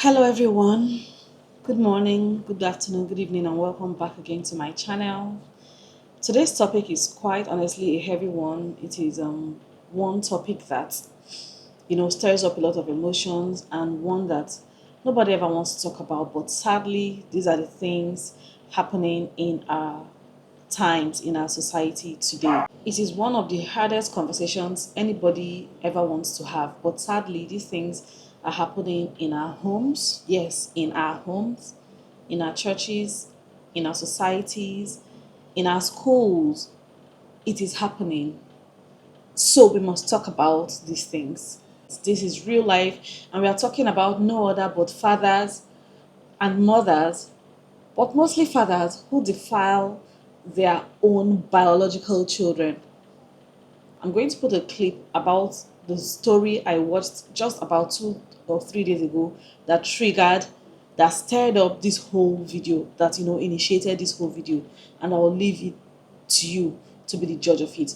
Hello everyone, good morning, good afternoon, good evening, and welcome back again to my channel. Today's topic is quite honestly a heavy one. It is one topic that stirs up a lot of emotions, and one that nobody ever wants to talk about, but sadly these are the things happening in our times, in our society today. It is one of the hardest conversations anybody ever wants to have, but sadly these things are happening in our homes. Yes, in our homes, in our churches, in our societies, in our schools. It is happening. So we must talk about these things. This is real life, and we are talking about no other but fathers and mothers, but mostly fathers who defile their own biological children. I'm going to put a clip about the story I watched just about 2 or 3 days ago that that stirred up this whole video, that initiated this whole video, and I will leave it to you to be the judge of it.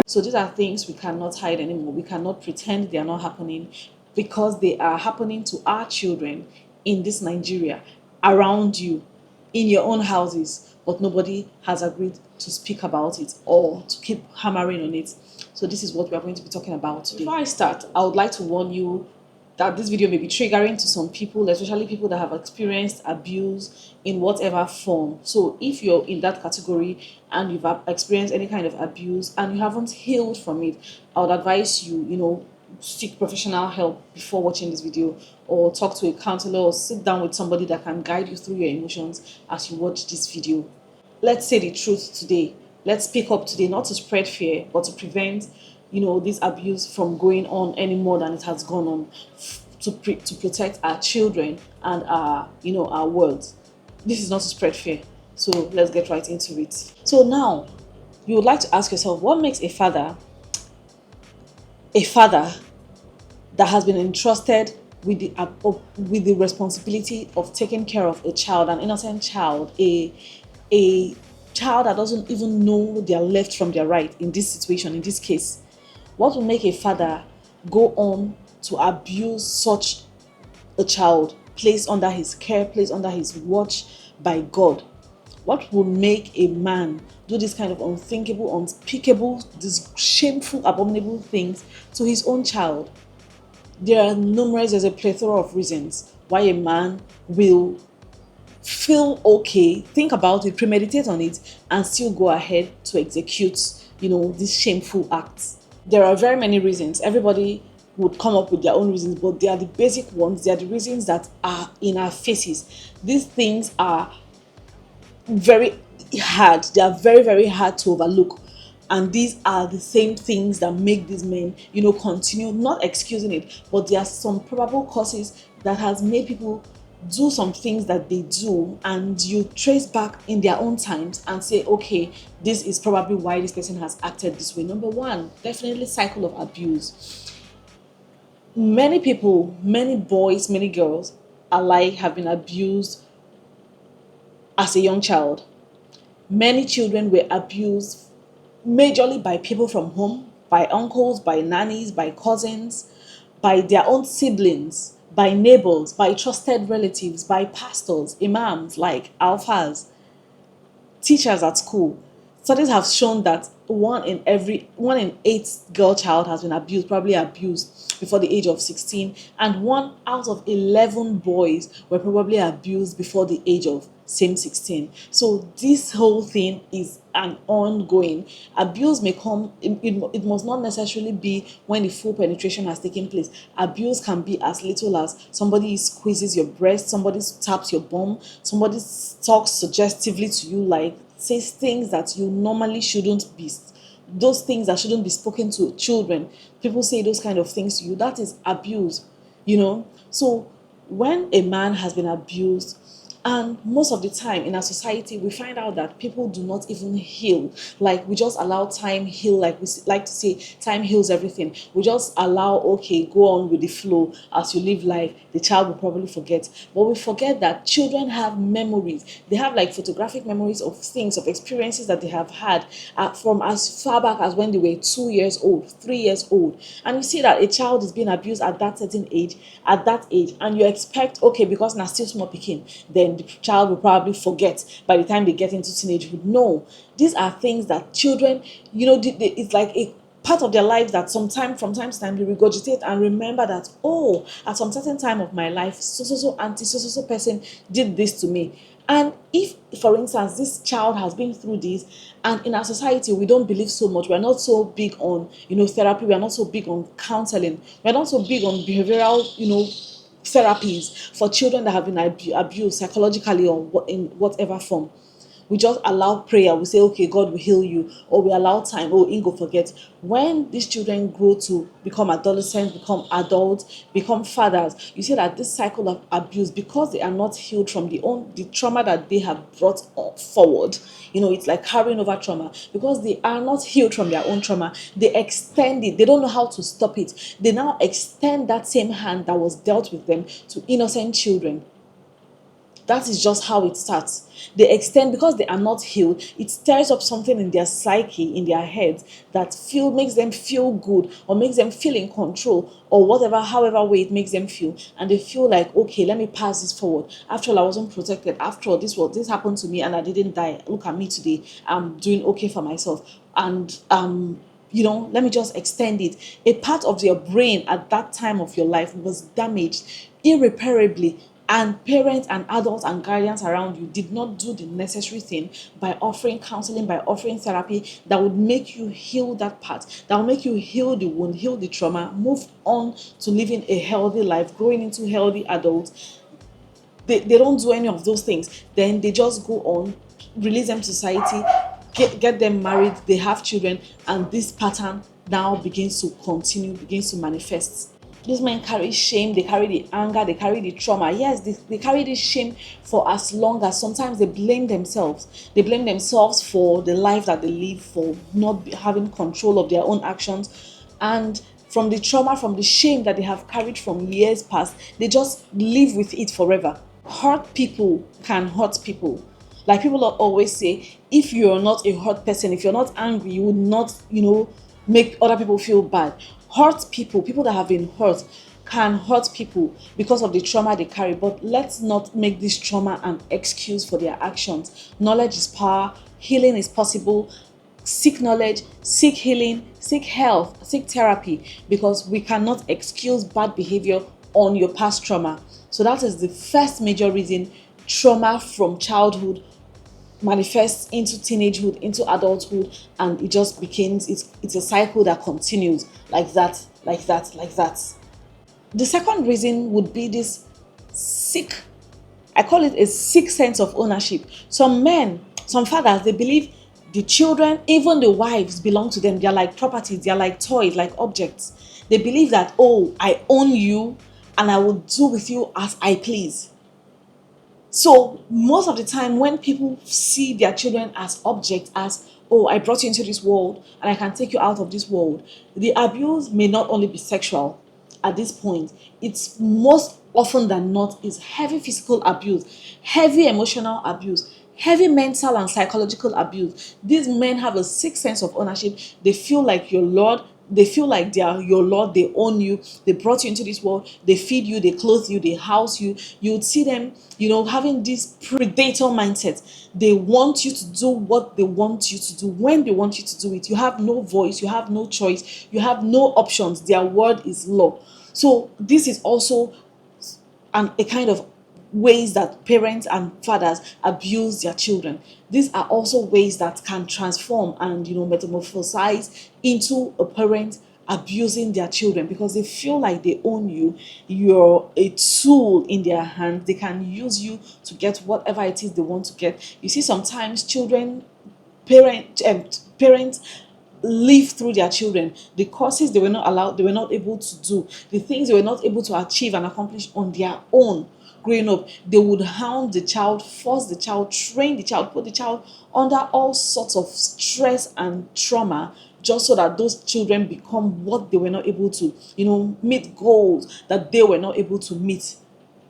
So these are things we cannot hide anymore. We cannot pretend they are not happening, because they are happening to our children in this Nigeria, around you, in your own houses, but nobody has agreed to speak about it or to keep hammering on it. So this is what we are going to be talking about today. Before I start, I would like to warn you that this video may be triggering to some people, especially people that have experienced abuse in whatever form. So if you're in that category and you've experienced any kind of abuse and you haven't healed from it, I would advise you, seek professional help before watching this video, or talk to a counselor, or sit down with somebody that can guide you through your emotions as you watch this video. Let's say the truth today. Let's speak up today, not to spread fear, but to prevent this abuse from going on any more than it has gone on, to protect our children and our world. This is not to spread fear. So let's get right into it. So now you would like to ask yourself, what makes a father that has been entrusted with the responsibility of taking care of a child, an innocent child, a child that doesn't even know their left from their right, in this situation, in this case? What will make a father go on to abuse such a child, placed under his care, placed under his watch by God? What will make a man do this kind of unthinkable, unspeakable, these shameful, abominable things to his own child? There's a plethora of reasons why a man will feel okay, think about it, premeditate on it, and still go ahead to execute, these shameful acts. There are very many reasons. Everybody would come up with their own reasons, but they are the basic ones. They are the reasons that are in our faces. These things are very hard. They are very, very hard to overlook. And these are the same things that make these men, continue, not excusing it, but there are some probable causes that has made people do some things that they do, and you trace back in their own times and say, okay, this is probably why this person has acted this way. Number one, definitely cycle of abuse. Many people, many boys, many girls alike have been abused as a young child. Many children were abused majorly by people from home, by uncles, by nannies, by cousins, by their own siblings, by neighbors, by trusted relatives, by pastors, imams like alphas, teachers at school. Studies have shown that one in eight girl child has been abused, probably abused before the age of 16, and 1 out of 11 boys were probably abused before the age of same 16. So this whole thing is an ongoing abuse. May come, it must not necessarily be when the full penetration has taken place. Abuse can be as little as somebody squeezes your breast, somebody taps your bum, somebody talks suggestively to you, like says things that you normally shouldn't be, those things that shouldn't be spoken to children. People say those kind of things to you. That is abuse, So when a man has been abused, and most of the time in our society, we find out that people do not even heal. Like, we just allow time heal. Like we like to say, time heals everything. We just allow, okay, go on with the flow as you live life. The child will probably forget. But we forget that children have memories. They have like photographic memories of things, of experiences that they have had from as far back as when they were 2 years old, 3 years old. And you see that a child is being abused at that certain age, at that age, and you expect, okay, because now still small picking, then the child will probably forget by the time they get into teenagehood. No, these are things that children, it's like a part of their lives that from time to time they regurgitate and remember that, oh, at some certain time of my life, so auntie, so person did this to me. And if, for instance, this child has been through this, and in our society we don't believe so much, we're not so big on therapy, we're not so big on counseling, we're not so big on behavioral therapies for children that have been abused psychologically or in whatever form. We just allow prayer. We say, okay, God will heal you, or we allow time. Oh, Ingo, forget. When these children grow to become adolescents, become adults, become fathers, you see that this cycle of abuse, because they are not healed from the trauma that they have brought forward. It's like carrying over trauma. Because they are not healed from their own trauma, they extend it. They don't know how to stop it. They now extend that same hand that was dealt with them to innocent children. That is just how it starts. They extend, because they are not healed, it stirs up something in their psyche, in their heads, that makes them feel good, or makes them feel in control, or whatever, however way it makes them feel. And they feel like, okay, let me pass this forward. After all, I wasn't protected. After all, this happened to me and I didn't die. Look at me today. I'm doing okay for myself. And let me just extend it. A part of your brain at that time of your life was damaged irreparably, and parents and adults and guardians around you did not do the necessary thing by offering counseling, by offering therapy that would make you heal that part, that will make you heal the wound, heal the trauma, move on to living a healthy life, growing into healthy adults. They don't do any of those things. Then they just go on, release them to society, get them married, they have children, and this pattern now begins to continue, begins to manifest. These men carry shame, they carry the anger, they carry the trauma. Yes, they carry this shame for as long as sometimes they blame themselves. They blame themselves for the life that they live, for not having control of their own actions. And from the trauma, from the shame that they have carried from years past, they just live with it forever. Hurt people can hurt people. Like, people always say, if you're not a hurt person, if you're not angry, you would not, make other people feel bad. Hurt people that have been hurt, can hurt people because of the trauma they carry. But let's not make this trauma an excuse for their actions. Knowledge is power. Healing is possible. Seek knowledge, seek healing, seek health, seek therapy, because we cannot excuse bad behavior on your past trauma. So that is the first major reason trauma from childhood manifests into teenagehood, into adulthood, and it just becomes, it's a cycle that continues like that, like that, like that. The second reason would be this sick, I call it a sick sense of ownership. Some men, some fathers, they believe the children, even the wives, belong to them. They're like properties, they're like toys, like objects. They believe that, oh, I own you and I will do with you as I please. So most of the time when people see their children as objects, as, oh, I brought you into this world and I can take you out of this world, the abuse may not only be sexual at this point. It's most often than not is heavy physical abuse, heavy emotional abuse, heavy mental and psychological abuse. These men have a sick sense of ownership. They feel like your lord. they feel like they are your lord, they own you, they brought you into this world, they feed you, they clothe you, they house you. You would see them, having this predator mindset. They want you to do what they want you to do when they want you to do it. You have no voice, you have no choice, you have no options. Their word is law. So this is also a kind of ways that parents and fathers abuse their children. These are also ways that can transform and metamorphosize into a parent abusing their children, because they feel like they own you. You're a tool in their hands. They can use you to get whatever it is they want to get. You see, sometimes parents live through their children. The courses they were not able to do, the things they were not able to achieve and accomplish on their own growing up, they would hound the child, force the child, train the child, put the child under all sorts of stress and trauma, just so that those children become what they were not able to, meet goals that they were not able to meet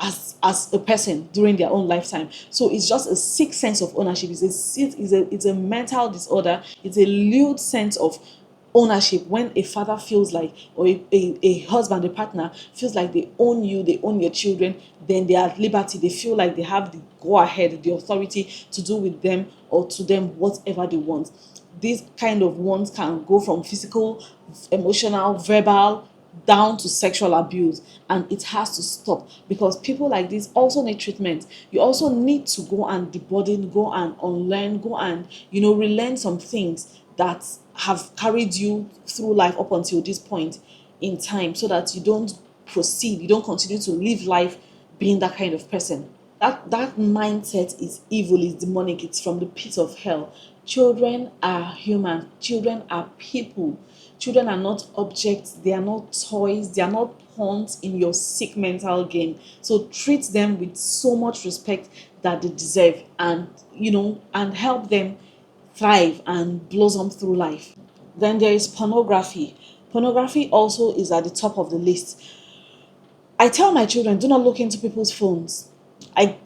as a person during their own lifetime. So it's just a sick sense of ownership. It's a mental disorder. It's a lewd sense of ownership when a father feels like, or a husband, a partner feels like they own you, they own your children. Then they are at liberty. They feel like they have the go ahead, the authority to do with them or to them whatever they want. These kind of ones can go from physical, emotional, verbal, down to sexual abuse, and it has to stop, because people like this also need treatment. You also need to go and debody, go and unlearn, go and relearn some things that have carried you through life up until this point in time, so that you don't continue to live life being that kind of person. That mindset is evil, is demonic, it's from the pit of hell. Children are human, children are people. Children are not objects, they are not toys, they are not pawns in your sick mental game. So treat them with so much respect that they deserve, and help them thrive and blossom through life. Then there is pornography. Pornography also is at the top of the list. I tell my children, do not look into people's phones.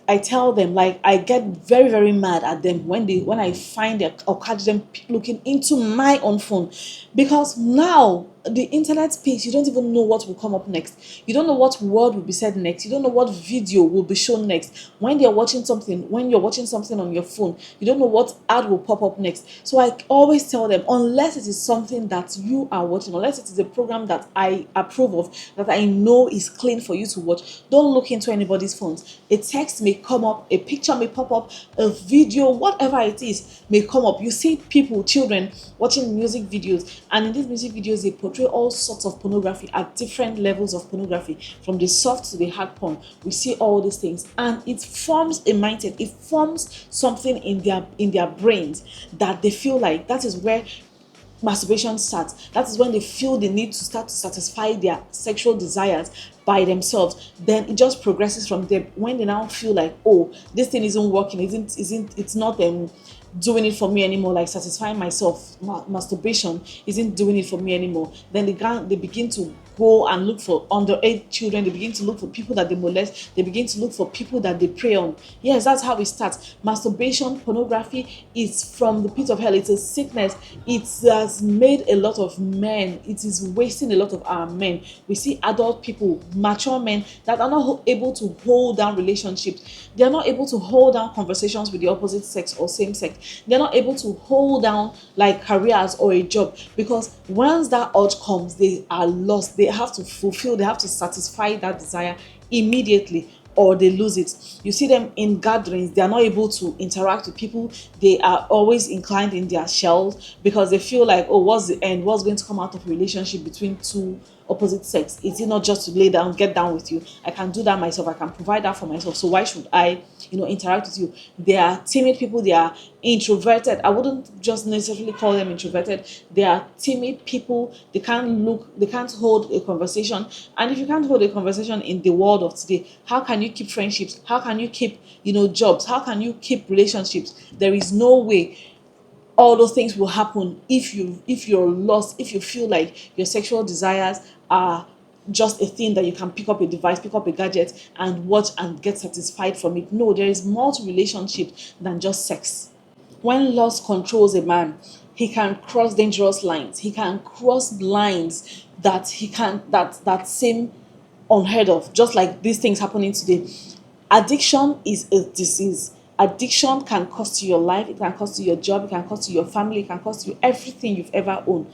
I tell them, like, I get very, very mad at them when I find or catch them looking into my own phone, because now the internet space, you don't even know what will come up next. You don't know what word will be said next. You don't know what video will be shown next. When you're watching something on your phone, you don't know what ad will pop up next. So I always tell them, unless it is something that you are watching, unless it is a program that I approve of, that I know is clean for you to watch, don't look into anybody's phones. A text may come up, a picture may pop up, a video, whatever it is may come up. You see people, children, watching music videos, and in these music videos they portray all sorts of pornography at different levels of pornography, from the soft to the hard porn. We see all these things, and it forms a mindset, it forms something in their brains, that they feel like that is where masturbation starts. That is when they feel the need to start to satisfy their sexual desires by themselves. Then it just progresses from there. When they now feel like, oh, this thing isn't working, it's not doing it for me anymore, like satisfying myself, masturbation isn't doing it for me anymore, then they begin to go and look for underage children. They begin to look for people that they molest. They begin to look for people that they prey on. Yes, that's how it starts. Masturbation, pornography is from the pit of hell. It's a sickness. It has made a lot of men. It is wasting a lot of our men. We see adult people, mature men, that are not able to hold down relationships. They are not able to hold down conversations with the opposite sex or same sex. They're not able to hold down like careers or a job, because once that urge comes, they are lost. They have to satisfy that desire immediately, or they lose it. You see them in gatherings, they are not able to interact with people. They are always inclined in their shells, because they feel like, oh, what's the end? What's going to come out of a relationship between two opposite sex? Is it not just to lay down, get down with you? I can do that myself. I can provide that for myself. So why should I, interact with you? They are timid people. They are introverted. I wouldn't just necessarily call them introverted. They are timid people. They can't hold a conversation. And if you can't hold a conversation in the world of today, how can you keep friendships? How can you keep, jobs? How can you keep relationships? There is no way all those things will happen if you're lost, if you feel like your sexual desires are just a thing that you can pick up a device, pick up a gadget and watch and get satisfied from it. No, there is more to relationship than just sex. When lust controls a man, he can cross dangerous lines. He can cross lines that he can that seem unheard of, just like these things happening today. Addiction is a disease. Addiction can cost you your life, it can cost you your job, it can cost you your family, it can cost you everything you've ever owned.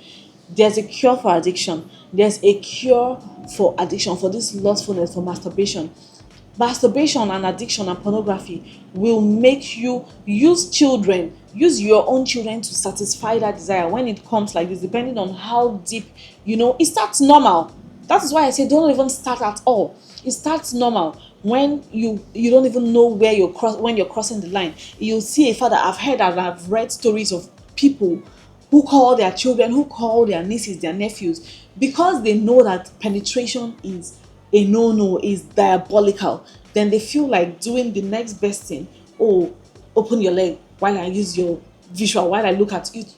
There's a cure for addiction. There's a cure for addiction, for this lustfulness, for masturbation. Masturbation and addiction and pornography will make you use your own children to satisfy that desire when it comes like this, depending on how deep, it starts normal. That is why I say don't even start at all. It starts normal when you don't even know where when you're crossing the line. You'll see a father. I've heard and I've read stories of people who call their children, who call their nieces, their nephews, because they know that penetration is a no-no, is diabolical. Then they feel like doing the next best thing. Oh, open your leg while I use your visual, while I look at you to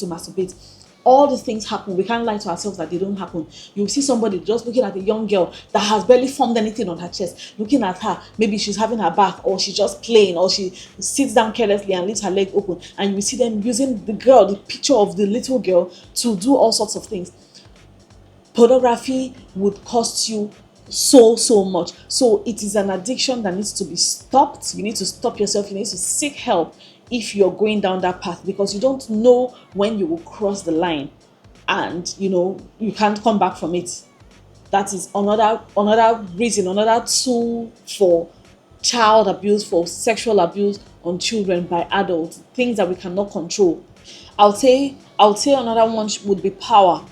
masturbate. All these things happen. We can't lie to ourselves that they don't happen. You see somebody just looking at a young girl that has barely formed anything on her chest, looking at her, maybe she's having her back, or she's just playing, or she sits down carelessly and leaves her leg open, and you see them using the picture of the little girl, to do all sorts of things. Pornography would cost you so much. So it is an addiction that needs to be stopped. You need to stop yourself. You need to seek help if you're going down that path, because you don't know when you will cross the line, and you can't come back from it. That is another reason, another tool for child abuse, for sexual abuse on children by adults, things that we cannot control. I would say another one would be power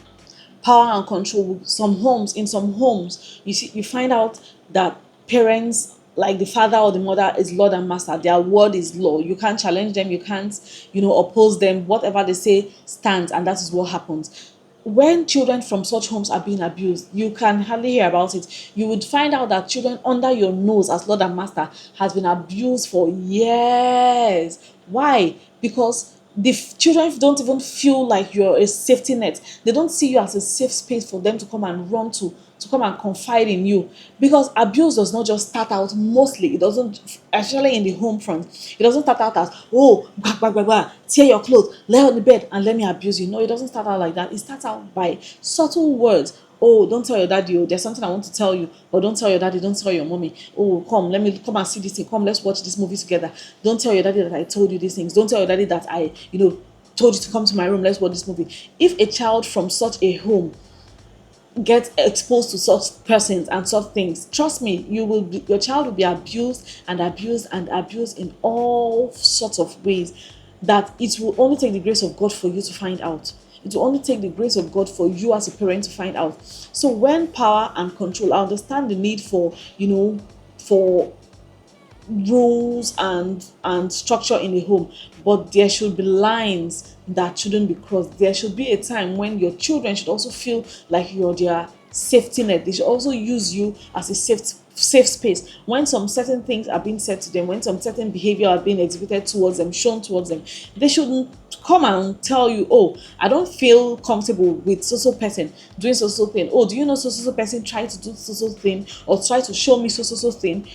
and control. In some homes, you find out that parents, like the father or the mother, is lord and master. Their word is law. You can't challenge them, you can't oppose them. Whatever they say stands, and that is what happens. When children from such homes are being abused, you can hardly hear about it. You would find out that children under your nose as lord and master has been abused for years. Why? Because the children don't even feel like you're a safety net. They don't see you as a safe space for them to come and run to come and confide in you. Because abuse does not just start out, mostly it doesn't, especially in the home front, it doesn't start out as, oh, bah, bah, bah, bah, tear your clothes, lay on the bed and let me abuse you. No, it doesn't start out like that. It starts out by subtle words. Oh, don't tell your daddy. Oh, there's something I want to tell you. Or don't tell your daddy. Don't tell your mommy. Oh, come, let me come and see this thing. Come, let's watch this movie together. Don't tell your daddy that I told you these things. Don't tell your daddy that I, told you to come to my room. Let's watch this movie. If a child from such a home get exposed to such persons and such things, trust me, your child will be abused and abused and abused in all sorts of ways, that it will only take the grace of God for you to find out. It will only take the grace of God for you as a parent to find out. So when power and control, I understand the need for rules and structure in the home, but there should be lines that shouldn't be crossed. There should be a time when your children should also feel like you're their safety net. They should also use you as a safe space. When some certain things are being said to them, when some certain behavior are being exhibited towards them, shown towards them, they shouldn't come and tell you, oh, I don't feel comfortable with so person doing so thing. Oh, do you know so person try to do so thing, or try to show me so thing.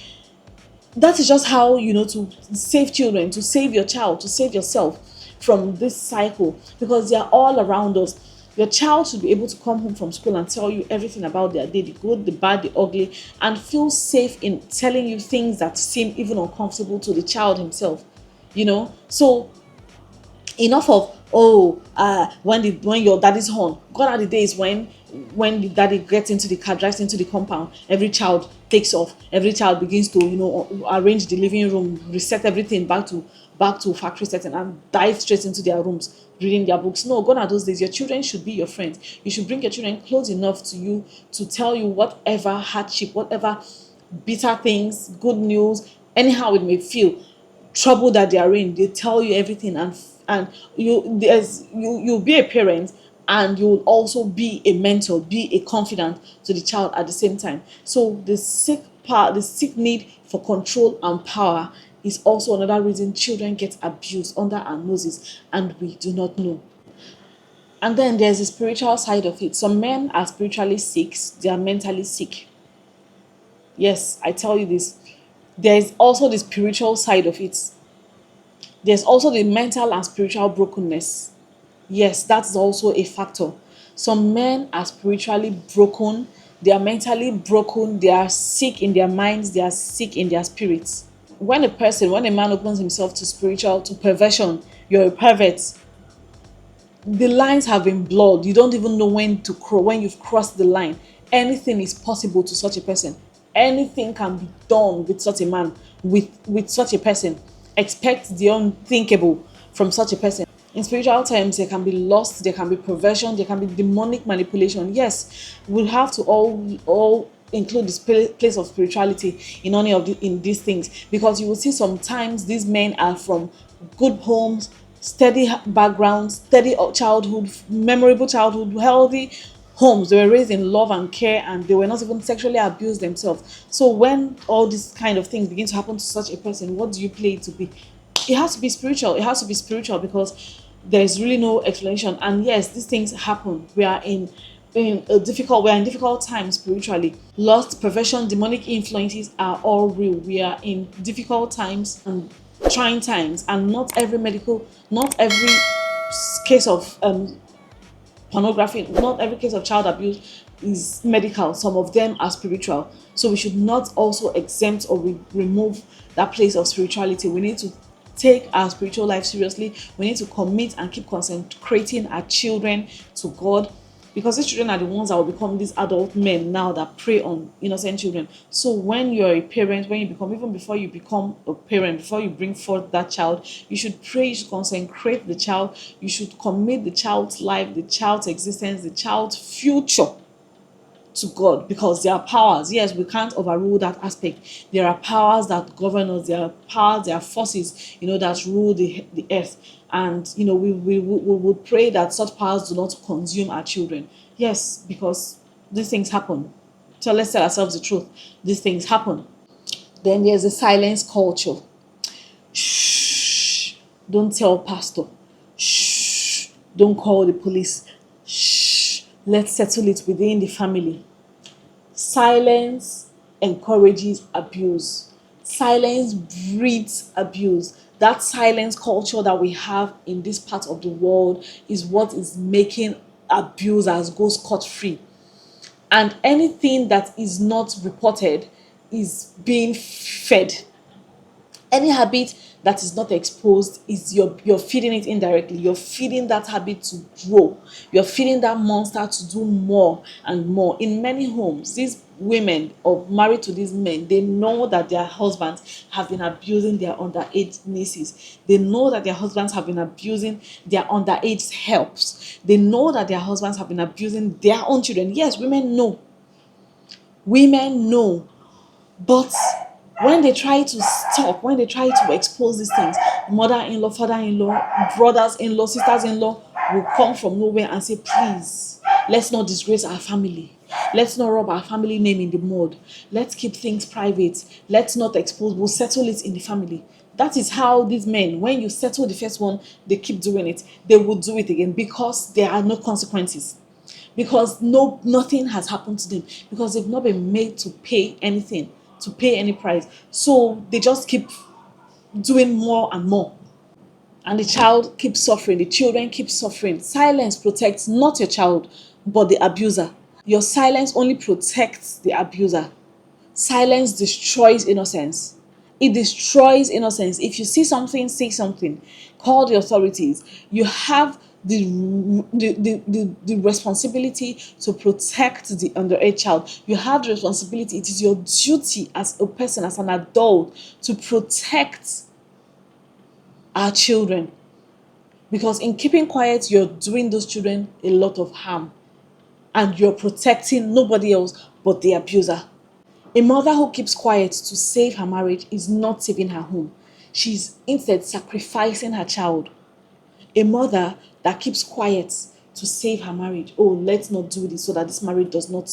That is just how, to save children, to save your child, to save yourself from this cycle, because they are all around us. Your child should be able to come home from school and tell you everything about their day, the good, the bad, the ugly, and feel safe in telling you things that seem even uncomfortable to the child himself. So enough of, oh, when your daddy's horn. Gone are the days when the daddy gets into the car, drives into the compound, every child takes off, every child begins to arrange the living room, reset everything back to factory setting, and dive straight into their rooms reading their books. No, gone are those days. Your children should be your friends. You should bring your children close enough to you to tell you whatever hardship, whatever bitter things, good news, anyhow it may feel, trouble that they are in. They tell you everything, and you'll be a parent, and you'll also be a mentor, be a confidant to the child at the same time. So the sick need for control and power is also another reason children get abused under our noses, and we do not know. And then there's the spiritual side of it. Some men are spiritually sick, they are mentally sick. Yes, I tell you this. There's also the spiritual side of it. There's also the mental and spiritual brokenness. Yes, that's also a factor. Some men are spiritually broken, they are mentally broken, they are sick in their minds, they are sick in their spirits. When a man opens himself to spiritual, to perversion, you're a pervert. The lines have been blurred. You don't even know when you've crossed the line. Anything is possible to such a person. Anything can be done with such a man, with such a person. Expect the unthinkable from such a person. In spiritual terms, there can be lust, there can be perversion, there can be demonic manipulation. Yes, we have to all include this place of spirituality in any of in these things, because you will see sometimes these men are from good homes, steady backgrounds, steady childhood, memorable childhood, healthy homes. They were raised in love and care, and they were not even sexually abused themselves. So when all these kind of things begin to happen to such a person, what do you play it to be? It has to be spiritual. It has to be spiritual, because there's really no explanation. And yes, these things happen. We are in difficult times spiritually. Lust, perversion, demonic influences are all real. We are in difficult times and trying times, and not every case of pornography, not every case of child abuse is medical. Some of them are spiritual. So we should not also exempt or remove that place of spirituality. We need to take our spiritual life seriously. We need to commit and keep consecrating our children to God, because these children are the ones that will become these adult men now that prey on innocent children. So when you're a parent, when you become, even before you become a parent, before you bring forth that child, you should pray, you should consecrate the child, you should commit the child's life, the child's existence, the child's future to God, because there are powers. Yes, we can't overrule that aspect. There are powers that govern us, there are powers, there are forces, that rule the earth. And we would pray that such powers do not consume our children. Yes, because these things happen. So let's tell ourselves the truth. These things happen. Then there's the silence culture. Shh, don't tell pastor. Shh, don't call the police. Shh, let's settle it within the family. Silence encourages abuse. Silence breeds abuse. That silence culture that we have in this part of the world is what is making abusers go scot free. And anything that is not reported is being fed. Any habit that is not exposed is you're feeding it indirectly. You're feeding that habit to grow. You're feeding that monster to do more and more. In many homes, these women or married to these men, they know that their husbands have been abusing their underage nieces. They know that their husbands have been abusing their underage helps. They know that their husbands have been abusing their own children. Yes, women know. Women know. But when they try to stop, when they try to expose these things, mother-in-law, father-in-law, brothers-in-law, sisters-in-law will come from nowhere and say, please, let's not disgrace our family. Let's not rub our family name in the mud. Let's keep things private. Let's not expose. We'll settle it in the family. That is how these men, when you settle the first one, they keep doing it. They will do it again, because there are no consequences, because nothing has happened to them, because they've not been made to pay anything, to pay any price. So they just keep doing more and more, and the child keeps suffering, the children keep suffering. Silence protects not your child, but the abuser. Your silence only protects the abuser. Silence destroys innocence. It destroys innocence. If you see something, say something. Call the authorities. You have the responsibility to protect the underage child. You have the responsibility. It is your duty as a person, as an adult, to protect our children. Because in keeping quiet, you're doing those children a lot of harm. And you're protecting nobody else but the abuser. A mother who keeps quiet to save her marriage is not saving her home. She's instead sacrificing her child. A mother that keeps quiet to save her marriage. Oh, let's not do this so that this marriage does not,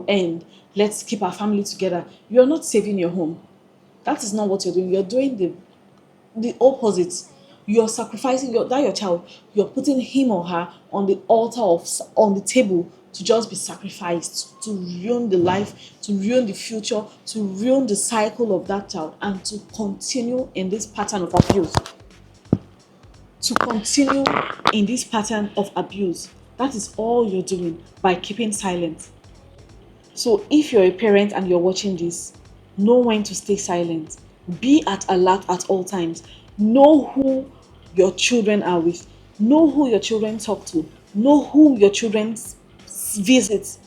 end. Let's keep our family together. You're not saving your home. That is not what you're doing. You're doing the opposite. You're sacrificing your child. You're putting him or her on the altar on the table to just be sacrificed, to ruin the life, to ruin the future, to ruin the cycle of that child, and to continue in this pattern of abuse. to continue in this pattern of abuse. That is all you're doing by keeping silent. So if you're a parent and you're watching this, know when to stay silent. Be at alert at all times. Know who your children are with. Know who your children talk to. Know who your children visit.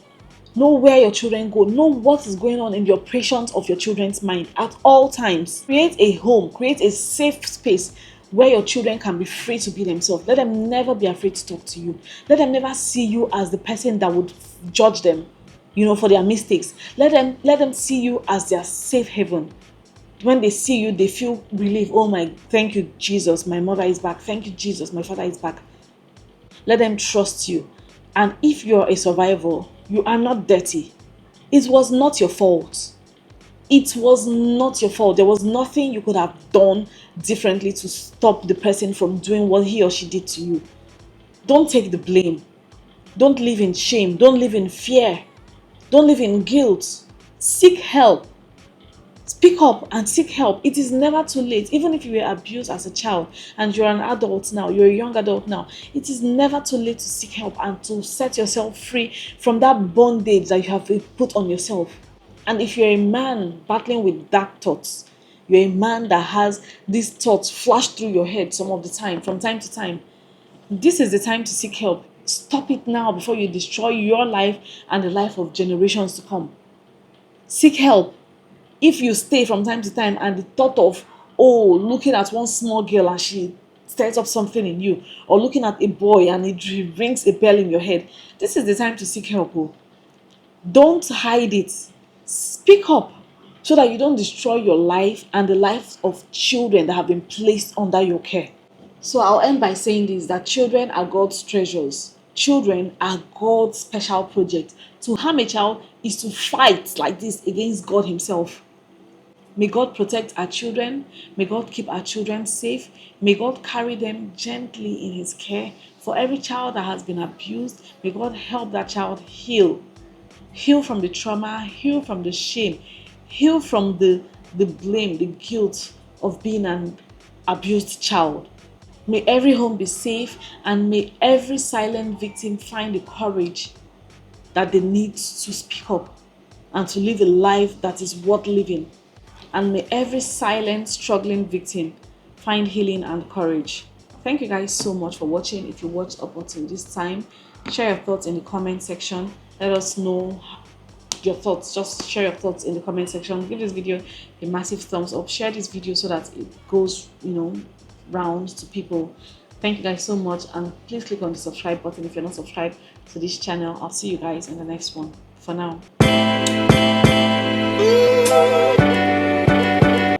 Know where your children go. Know what is going on in the operations of your children's mind at all times. Create a home, create a safe space where your children can be free to be themselves. Let them never be afraid to talk to you. Let them never see you as the person that would judge them, for their mistakes. Let them see you as their safe haven. When they see you, they feel relief. Oh my, thank you, Jesus. My mother is back. Thank you, Jesus. My father is back. Let them trust you. And if you're a survivor, you are not dirty. It was not your fault. It was not your fault. There was nothing you could have done differently to stop the person from doing what he or she did to you. Don't take the blame. Don't live in shame. Don't live in fear. Don't live in guilt. Seek help. Speak up and seek help. It is never too late. Even if you were abused as a child and you're an adult now, you're a young adult now, it is never too late to seek help and to set yourself free from that bondage that you have put on yourself. And if you're a man battling with dark thoughts, you're a man that has these thoughts flash through your head some of the time, from time to time, this is the time to seek help. Stop it now before you destroy your life and the life of generations to come. Seek help. If you stay from time to time and the thought of, looking at one small girl and she stirs up something in you, or looking at a boy and it rings a bell in your head, this is the time to seek help. Don't hide it. Speak up so that you don't destroy your life and the lives of children that have been placed under your care. So I'll end by saying this, that children are God's treasures. Children are God's special project. To harm a child is to fight like this against God Himself. May God protect our children. May God keep our children safe. May God carry them gently in His care. For every child that has been abused, may God help that child heal. Heal from the trauma, heal from the shame, heal from the blame, the guilt of being an abused child. May every home be safe, and may every silent victim find the courage that they need to speak up and to live a life that is worth living. And may every silent, struggling victim find healing and courage. Thank you guys so much for watching. If you watched up until this time, share your thoughts in the comment section. Let us know your thoughts. Just share your thoughts in the comment section. Give this video a massive thumbs up. Share this video so that it goes, round to people. Thank you guys so much, and please click on the subscribe button if you're not subscribed to this channel. I'll see you guys in the next one. For now.